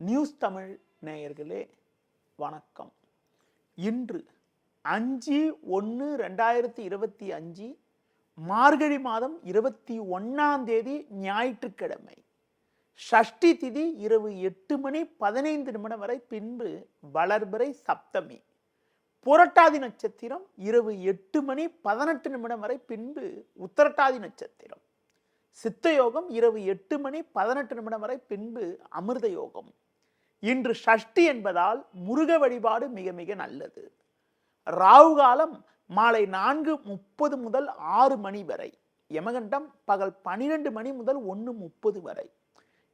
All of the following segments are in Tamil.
நியூஸ் தமிழ் நேயர்களே வணக்கம். இன்று 5/1/2025 மார்கழி மாதம் 21ஆம் தேதி ஞாயிற்றுக்கிழமை. ஷஷ்டி திதி இரவு 8:15 வரை, பின்பு வளர்பிறை சப்தமி. புரட்டாதி நட்சத்திரம் இரவு 8:18 வரை, பின்பு உத்திரட்டாதி நட்சத்திரம். சித்த யோகம் இரவு 8:18 வரை, பின்பு அமிர்த யோகம். இன்று ஷஷ்டி என்பதால் முருக வழிபாடு மிக மிக நல்லது. ராகு காலம் மாலை 4:30 முதல் 6 மணி வரை. யமகண்டம் பகல் 12 மணி முதல் 1:30 வரை.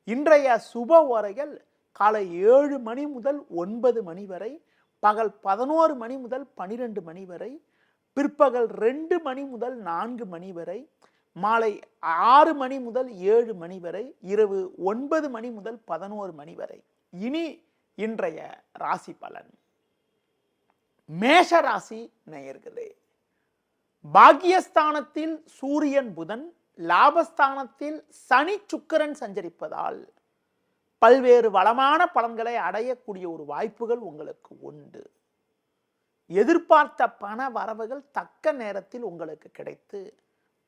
இன்றைய சுப ஓரைகள் காலை 7 மணி முதல் 9 மணி வரை, பகல் 11 மணி முதல் 12 மணி வரை, பிற்பகல் 2 மணி முதல் 4 மணி வரை, மாலை 6 மணி முதல் 7 மணி வரை, இரவு 9 மணி முதல் 11 மணி வரை. இனி இன்றைய ராசி பலன். மேஷ ராசி நேயர்களே, பாக்கியஸ்தானத்தில் சூரியன் புதன், லாபஸ்தானத்தில் சனி சுக்கிரன் சஞ்சரிப்பதால் பல்வேறு வளமான பலன்களை அடையக்கூடிய ஒரு வாய்ப்புகள் உங்களுக்கு உண்டு. எதிர்பார்த்த பண வரவுகள் தக்க நேரத்தில் உங்களுக்கு கிடைத்து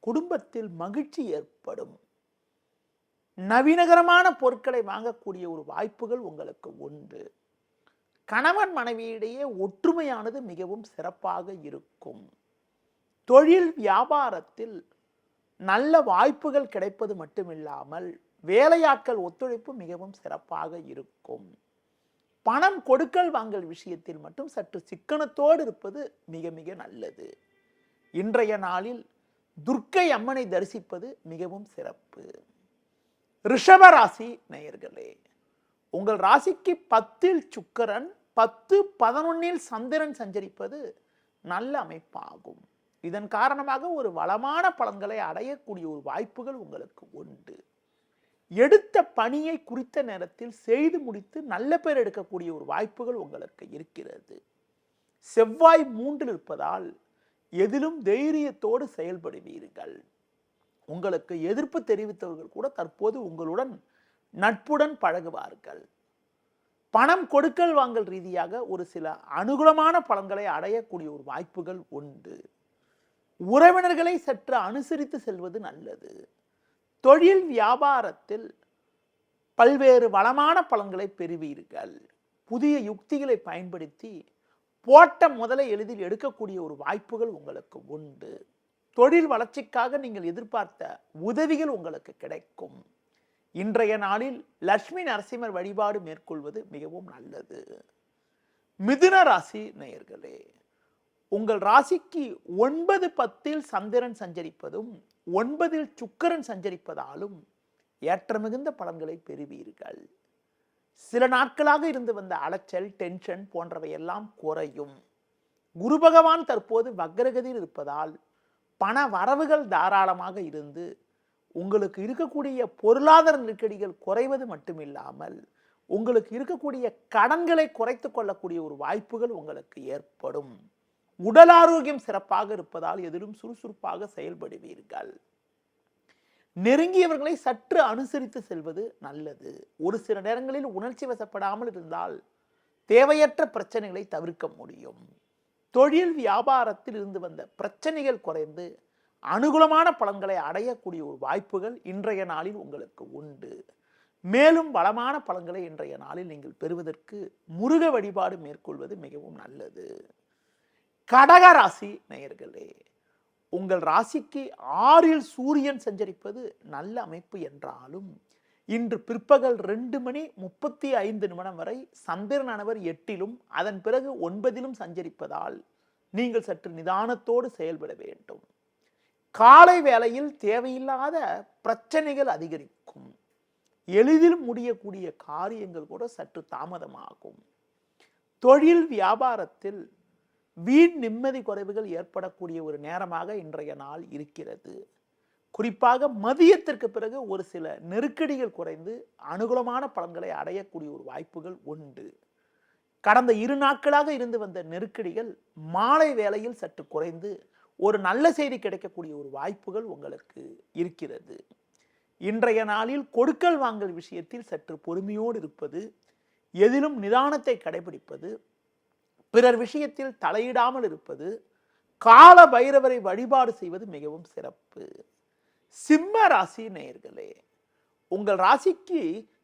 குடும்பத்தில் மகிழ்ச்சி ஏற்படும். நவீனகரமான பொருட்களை வாங்கக்கூடிய ஒரு வாய்ப்புகள் உங்களுக்கு உண்டு. கணவன் மனைவியிடையே ஒற்றுமையானது மிகவும் சிறப்பாக இருக்கும். தொழில் வியாபாரத்தில் நல்ல வாய்ப்புகள் கிடைப்பது மட்டுமில்லாமல் வேலையாட்கள் ஒத்துழைப்பு மிகவும் சிறப்பாக இருக்கும். பணம் கொடுக்கல் வாங்கல் விஷயத்தில் மட்டும் சற்று சிக்கனத்தோடு இருப்பது மிக மிக நல்லது. இன்றைய நாளில் துர்க்கை அம்மனை தரிசிப்பது மிகவும் சிறப்பு. ரிஷப ராசி நேயர்களே, உங்கள் ராசிக்கு 10ல் சுக்கிரன், 10-11 சந்திரன் சஞ்சரிப்பது நல்ல அமைப்பாகும். இதன் காரணமாக ஒரு வளமான பலன்களை அடையக்கூடிய ஒரு வாய்ப்புகள் உங்களுக்கு உண்டு. எடுத்த பணியை குறித்த நேரத்தில் செய்து முடித்து நல்ல பேர் எடுக்கக்கூடிய ஒரு வாய்ப்புகள் உங்களுக்கு இருக்கிறது. செவ்வாய் 3ல் இருப்பதால் எதிலும் தைரியத்தோடு செயல்படுவீர்கள். உங்களுக்கு எதிர்ப்பு தெரிவித்தவர்கள் கூட தற்போது உங்களுடன் நட்புடன் பழகுவார்கள். பணம் கொடுக்கல் வாங்கல் ரீதியாக ஒரு சில அனுகூலமான பலன்களை அடையக்கூடிய ஒரு வாய்ப்புகள் உண்டு. உறவினர்களை சற்று அனுசரித்து செல்வது நல்லது. தொழில் வியாபாரத்தில் பல்வேறு வளமான பலன்களை பெறுவீர்கள். புதிய யுக்திகளை பயன்படுத்தி போட்ட முதலை எளிதில் எடுக்கக்கூடிய ஒரு வாய்ப்புகள் உங்களுக்கு உண்டு. தொழில் வளர்ச்சிக்காக நீங்கள் எதிர்பார்த்த உதவிகள் உங்களுக்கு கிடைக்கும். இன்றைய நாளில் லட்சுமி நரசிம்மர் வழிபாடு மேற்கொள்வது மிகவும் நல்லது. மிதுன ராசி நேயர்களே, உங்கள் ராசிக்கு 9-10 சந்திரன் சஞ்சரிப்பதும் 9ல் சுக்கிரன் சஞ்சரிப்பதாலும் ஏற்ற மிகுந்த பலன்களை பெறுவீர்கள். சில நாட்களாக இருந்து வந்த அலைச்சல், டென்ஷன் போன்றவை எல்லாம் குறையும். குரு பகவான் தற்போது வக்ரகதியில் இருப்பதால் பண வரவுகள் தாராளமாக இருந்து உங்களுக்கு இருக்கக்கூடிய பொருளாதார நெருக்கடிகள் குறைவது மட்டுமில்லாமல் உங்களுக்கு இருக்கக்கூடிய கடன்களை குறைத்து கொள்ளக்கூடிய ஒரு வாய்ப்புகள் உங்களுக்கு ஏற்படும். உடல் ஆரோக்கியம் சிறப்பாக இருப்பதால் எதிலும் சுறுசுறுப்பாக செயல்படுவீர்கள். நெருங்கியவர்களை சற்று அனுசரித்து செல்வது நல்லது. ஒரு சில நேரங்களில் உணர்ச்சி வசப்படாமல் இருந்தால் தேவையற்ற பிரச்சனைகளை தவிர்க்க முடியும். தொழில் வியாபாரத்தில் இருந்து வந்த பிரச்சனைகள் குறைந்து அனுகூலமான பலன்களை அடையக்கூடிய ஒரு வாய்ப்புகள் இன்றைய நாளில் உங்களுக்கு உண்டு. மேலும் வளமான பலன்களை இன்றைய நாளில் நீங்கள் பெறுவதற்கு முருக வழிபாடு மேற்கொள்வது மிகவும் நல்லது. கடக ராசி நேயர்களே, உங்கள் ராசிக்கு 6ல் சூரியன் சஞ்சரிப்பது நல்ல அமைப்பு என்றாலும் இன்று பிற்பகல் 2:35 வரை சந்திரனானவர் 8லும் அதன் பிறகு 9லும் சஞ்சரிப்பதால் நீங்கள் சற்று நிதானத்தோடு செயல்பட வேண்டும். காலை வேளையில் தேவையில்லாத பிரச்சனைகள் அதிகரிக்கும். எளிதில் முடியக்கூடிய காரியங்கள் கூட சற்று தாமதமாகும். தொழில் வியாபாரத்தில் வீண் நிம்மதி குறைவுகள் ஏற்படக்கூடிய ஒரு நேரமாக இன்றைய நாள் இருக்கிறது. குறிப்பாக மதியத்திற்கு பிறகு ஒரு சில நெருக்கடிகள் குறைந்து அனுகூலமான பலன்களை அடையக்கூடிய ஒரு வாய்ப்புகள் உண்டு. கடந்த 2 நாட்களாக இருந்து வந்த நெருக்கடிகள் மாலை வேளையில் சற்று குறைந்து ஒரு நல்ல செய்தி கிடைக்கக்கூடிய ஒரு வாய்ப்புகள் உங்களுக்கு இருக்கிறது. இன்றைய நாளில் கொடுக்கல் வாங்கல் விஷயத்தில் சற்று பொறுமையோடு இருப்பது, எதிலும் நிதானத்தை கடைபிடிப்பது, பிறர் விஷயத்தில் தலையிடாமல் இருப்பது, கால பைரவரை வழிபாடு செய்வது மிகவும் சிறப்பு. சிம்ம ராசி நேயர்களே, உங்கள் ராசிக்கு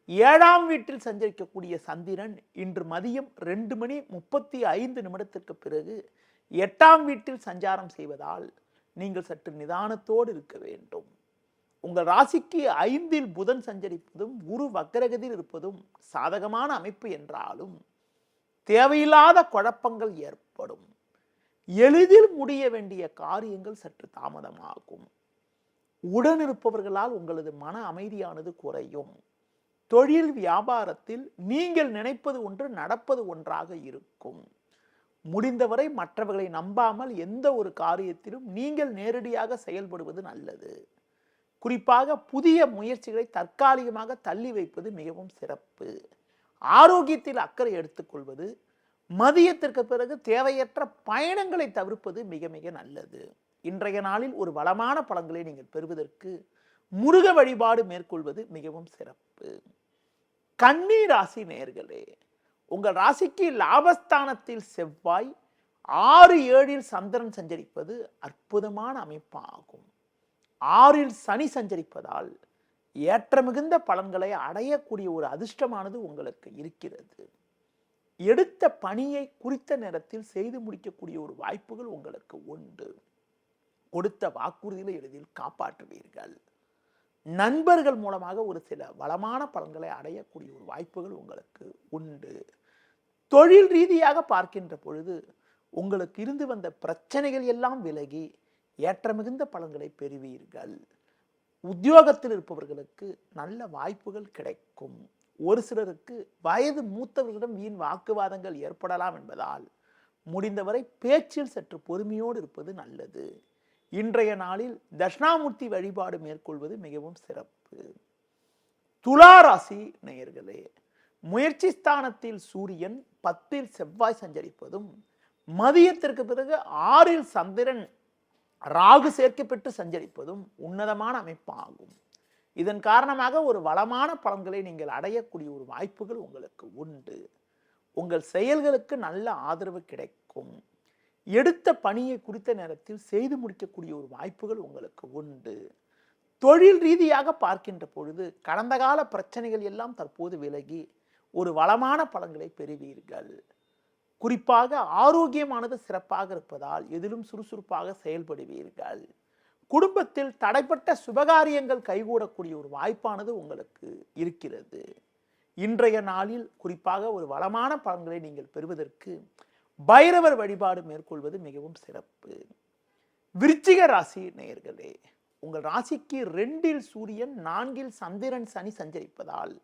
7ஆம் வீட்டில் சஞ்சரிக்கக்கூடிய சந்திரன் இன்று மதியம் 2:35 பிறகு 8ஆம் வீட்டில் சஞ்சாரம் செய்வதால் நீங்கள் சற்று நிதானத்தோடு இருக்க வேண்டும். உங்கள் ராசிக்கு 5இல் புதன் சஞ்சரிப்பதும் குரு வக்ரகதியில் இருப்பதும் சாதகமான அமைப்பு என்றாலும் தேவையில்லாத குழப்பங்கள் ஏற்படும். எளிதில் முடிய வேண்டிய காரியங்கள் சற்று தாமதமாகும். உடனிருப்பவர்களால் உங்களது மன அமைதியானது குறையும். தொழில் வியாபாரத்தில் நீங்கள் நினைப்பது ஒன்று நடப்பது ஒன்றாக இருக்கும். முடிந்தவரை மற்றவர்களை நம்பாமல் எந்த ஒரு காரியத்திலும் நீங்கள் நேரடியாக செயல்படுவது நல்லது. குறிப்பாக புதிய முயற்சிகளை தற்காலிகமாக தள்ளி வைப்பது மிகவும் சிறப்பு. ஆரோக்கியத்தில் அக்கறை எடுத்துக்கொள்வது, மதியத்திற்கு பிறகு தேவையற்ற பயணங்களை தவிர்ப்பது மிக மிக நல்லது. இன்றைய நாளில் ஒரு வளமான பலன்களை நீங்கள் பெறுவதற்கு முருக வழிபாடு மேற்கொள்வது மிகவும் சிறப்பு. கன்னி ராசி நேயர்களே, உங்கள் ராசிக்கு லாபஸ்தானத்தில் செவ்வாய், 6-7இல் சந்திரன் சஞ்சரிப்பது அற்புதமான அமைப்பாகும். 6இல் சனி சஞ்சரிப்பதால் ஏற்ற மிகுந்த பலன்களை அடையக்கூடிய ஒரு அதிர்ஷ்டமானது உங்களுக்கு இருக்கிறது. எடுத்த பணியை குறித்த நேரத்தில் செய்து முடிக்கக்கூடிய ஒரு வாய்ப்புகள் உங்களுக்கு உண்டு. கொடுத்த வாக்குறுதிகளை எளிதில் காப்பாற்றுவீர்கள். நண்பர்கள் மூலமாக ஒரு சில வளமான பலன்களை அடையக்கூடிய ஒரு வாய்ப்புகள் உங்களுக்கு உண்டு. தொழில் ரீதியாக பார்க்கின்ற பொழுது உங்களுக்கு இருந்து வந்த பிரச்சனைகள் எல்லாம் விலகி ஏற்ற மிகுந்த பலன்களை பெறுவீர்கள். உத்தியோகத்தில் இருப்பவர்களுக்கு நல்ல வாய்ப்புகள் கிடைக்கும். ஒரு சிலருக்கு வயது மூத்தவர்களிடம் வீண் வாக்குவாதங்கள் ஏற்படலாம் என்பதால் முடிந்தவரை பேச்சில் சற்று பொறுமையோடு இருப்பது நல்லது. இன்றைய நாளில் தட்சிணாமூர்த்தி வழிபாடு மேற்கொள்வது மிகவும் சிறப்பு. துலா ராசி நேயர்களே, முயற்சி ஸ்தானத்தில் சூரியன், 10இல் செவ்வாய் சஞ்சரிப்பதும் மதியத்திற்கு பிறகு 6இல் சந்திரன் ராகு சேர்க்கப்பட்டு சஞ்சரிப்பதும் உன்னதமான அமைப்பாகும். இதன் காரணமாக ஒரு வளமான பலன்களை நீங்கள் அடையக்கூடிய ஒரு வாய்ப்புகள் உங்களுக்கு உண்டு. உங்கள் செயல்களுக்கு நல்ல ஆதரவு கிடைக்கும். எடுத்த பணியை குறித்த நேரத்தில் செய்து முடிக்கக்கூடிய ஒரு வாய்ப்புகள் உங்களுக்கு உண்டு. தொழில் ரீதியாக பார்க்கின்ற பொழுது கடந்த கால பிரச்சனைகள் எல்லாம் தற்போது விலகி ஒரு வளமான பலன்களை பெறுவீர்கள். குறிப்பாக ஆரோக்கியமானது சிறப்பாக இருப்பதால் எதிலும் சுறுசுறுப்பாக செயல்படுவீர்கள். குடும்பத்தில் தடைப்பட்ட சுபகாரியங்கள் கைகூடக்கூடிய ஒரு வாய்ப்பானது உங்களுக்கு இருக்கிறது. இன்றைய நாளில் குறிப்பாக ஒரு வளமான பலன்களை நீங்கள் பெறுவதற்கு பைரவர் வழிபாடு மேற்கொள்வது மிகவும் சிறப்பு. விருச்சிக ராசி நேயர்களே, உங்கள் ராசிக்கு 2இல் சூரியன், 4இல் சந்திரன் சனி சஞ்சரிப்பதால்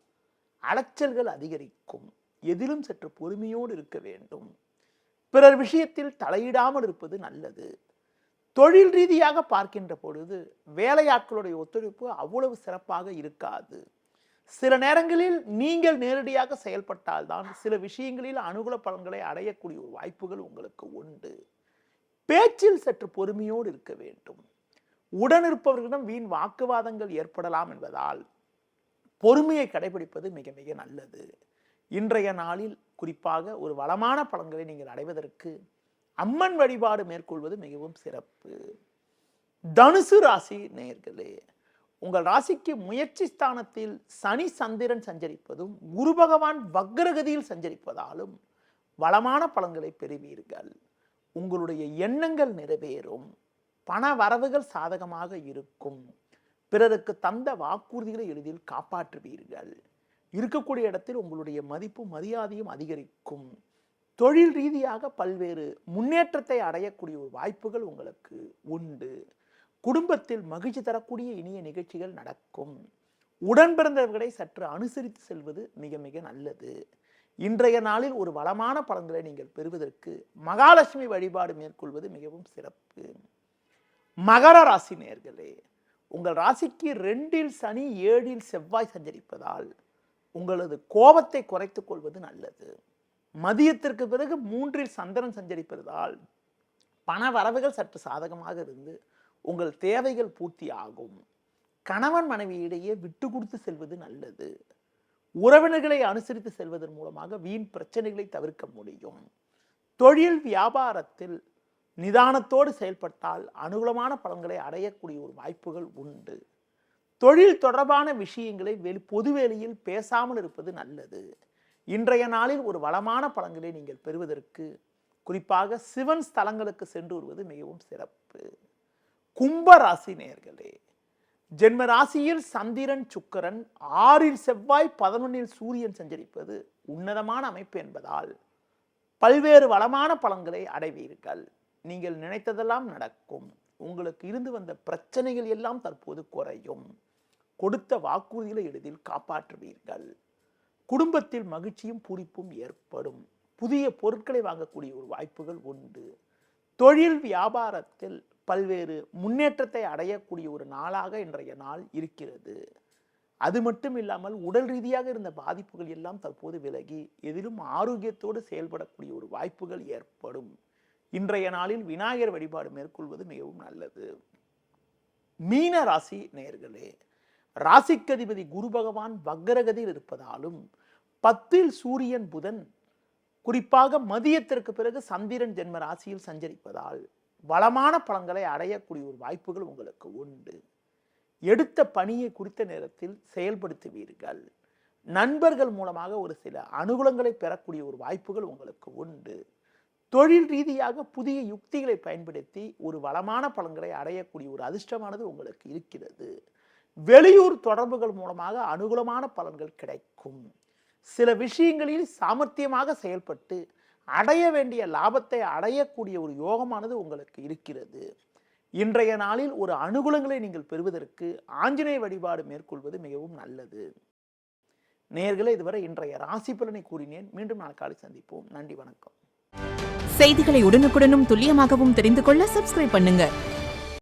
அலைச்சல்கள் அதிகரிக்கும். எதிலும் சற்று பொறுமையோடு இருக்க வேண்டும். பிறர் விஷயத்தில் தலையிடாமல் இருப்பது நல்லது. தொழில் ரீதியாக பார்க்கின்ற பொழுது வேலையாட்களுடைய ஒத்துழைப்பு அவ்வளவு சிறப்பாக இருக்காது. சில நேரங்களில் நீங்கள் நேரடியாக செயல்பட்டால்தான் சில விஷயங்களில் அனுகூல பலன்களை அடையக்கூடிய ஒரு வாய்ப்புகள் உங்களுக்கு உண்டு. பேச்சில் சற்று பொறுமையோடு இருக்க வேண்டும். உடனிருப்பவர்களிடம் வீண் வாக்குவாதங்கள் ஏற்படலாம் என்பதால் பொறுமையை கடைபிடிப்பது மிக மிக நல்லது. இன்றைய நாளில் குறிப்பாக ஒரு வளமான பலன்களை நீங்கள் அடைவதற்கு அம்மன் வழிபாடு மேற்கொள்வது மிகவும் சிறப்பு. தனுசு ராசி நேயர்களே, உங்கள் ராசிக்கு முயற்சி ஸ்தானத்தில் சனி சந்திரன் சஞ்சரிப்பதும் குரு பகவான் வக்ரகதியில் சஞ்சரிப்பதாலும் வளமான பலன்களை பெறுவீர்கள். உங்களுடைய எண்ணங்கள் நிறைவேறும். பண வரவுகள் சாதகமாக இருக்கும். பிறருக்கு தந்த வாக்குறுதிகளை எளிதில் காப்பாற்றுவீர்கள். இருக்கக்கூடிய இடத்தில் உங்களுடைய மதிப்பு மரியாதையும் அதிகரிக்கும். தொழில் ரீதியாக பல்வேறு முன்னேற்றத்தை அடையக்கூடிய ஒரு வாய்ப்புகள் உங்களுக்கு உண்டு. குடும்பத்தில் மகிழ்ச்சி தரக்கூடிய இனிய நிகழ்ச்சிகள் நடக்கும். உடன் பிறந்தவர்களை சற்று அனுசரித்து செல்வது மிக மிக நல்லது. இன்றைய நாளில் ஒரு வளமான பலன்களை நீங்கள் பெறுவதற்கு மகாலட்சுமி வழிபாடு மேற்கொள்வது மிகவும் சிறப்பு. மகர ராசி நேயர்களே, உங்கள் ராசிக்கு 2இல் சனி, 7இல் செவ்வாய் சஞ்சரிப்பதால் உங்களது கோபத்தை குறைத்துக் கொள்வது நல்லது. மதியத்திற்கு பிறகு 3இல் சந்திரன் சஞ்சரிப்பதால் பண வரவுகள் சற்று சாதகமாக இருந்து உங்கள் தேவைகள் பூர்த்தி ஆகும். கணவன் மனைவியிடையே விட்டு கொடுத்து செல்வது நல்லது. உறவினர்களை அனுசரித்து செல்வதன் மூலமாக வீண் பிரச்சனைகளை தவிர்க்க முடியும். தொழில் வியாபாரத்தில் நிதானத்தோடு செயல்பட்டால் அனுகூலமான பலன்களை அடையக்கூடிய ஒரு வாய்ப்புகள் உண்டு. தொழில் தொடர்பான விஷயங்களை பொதுவெளியில் பேசாமல் இருப்பது நல்லது. இன்றைய நாளில் ஒரு வளமான பலன்களை நீங்கள் பெறுவதற்கு குறிப்பாக சிவன் ஸ்தலங்களுக்கு சென்று வருவது மிகவும் சிறப்பு. கும்ப ராசி நேயர்களே, ஜென்ம ராசியில் சந்திரன் சுக்கிரன் 6இல் செவ்வாய் 11இல் சூரியன் சஞ்சரிப்பது உன்னதமான அமைப்பு என்பதால் பல்வேறு வளமான பலன்களை அடைவீர்கள். நீங்கள் நினைத்ததெல்லாம் நடக்கும். உங்களுக்கு இருந்து வந்த பிரச்சனைகள் எல்லாம் தற்போது குறையும். கொடுத்த வாக்குறுதிகளை எளிதில் காப்பாற்றுவீர்கள். குடும்பத்தில் மகிழ்ச்சியும் பூரிப்பும் ஏற்படும். புதிய பொருட்களை வாங்கக்கூடிய ஒரு வாய்ப்புகள் உண்டு. தொழில் வியாபாரத்தில் பல்வேறு முன்னேற்றத்தை அடையக்கூடிய ஒரு நாளாக இன்றைய நாள் இருக்கிறது. அது மட்டும் இல்லாமல் உடல் ரீதியாக இருந்த பாதிப்புகள் எல்லாம் தற்போது விலகி எதிலும் ஆரோக்கியத்தோடு செயல்படக்கூடிய ஒரு வாய்ப்புகள் ஏற்படும். இன்றைய நாளில் விநாயகர் வழிபாடு மேற்கொள்வது மிகவும் நல்லது. மீன ராசி நேயர்களே, ராசிக்கதிபதி குரு பகவான் வக்ரகதியில் இருப்பதாலும் 10இல் சூரியன் புதன் குறிப்பாக மதியத்திற்கு பிறகு சந்திரன் ஜென்ம ராசியில் சஞ்சரிப்பதால் வளமான பலன்களை அடையக்கூடிய ஒரு வாய்ப்புகள் உங்களுக்கு உண்டு. எடுத்த பணியை குறித்த நேரத்தில் செயல்படுத்துவீர்கள். நண்பர்கள் மூலமாக ஒரு சில அனுகூலங்களை பெறக்கூடிய ஒரு வாய்ப்புகள் உங்களுக்கு உண்டு. தொழில் ரீதியாக புதிய யுக்திகளை பயன்படுத்தி ஒரு வளமான பலன்களை அடையக்கூடிய ஒரு அதிர்ஷ்டமானது உங்களுக்கு இருக்கிறது. வெளியூர் தொடர்புகள் மூலமாக அனுகூலமான பலன்கள் கிடைக்கும். சில விஷயங்களில் சாமர்த்தியமாக செயல்பட்டு அடைய வேண்டிய லாபத்தை அடையக்கூடிய ஒரு யோகமானது உங்களுக்கு இருக்கிறது. இன்றைய நாளில் ஒரு அனுகூலங்களை நீங்கள் பெறுவதற்கு ஆஞ்சநேய வழிபாடு மேற்கொள்வது மிகவும் நல்லது. நேயர்களே, இதுவரை இன்றைய ராசி பலனை கூறினேன். மீண்டும் நாளை சந்திப்போம். நன்றி, வணக்கம். செய்திகளை உடனுக்குடனும் துல்லியமாகவும் தெரிந்து கொள்ள சப்ஸ்கிரைப் பண்ணுங்க.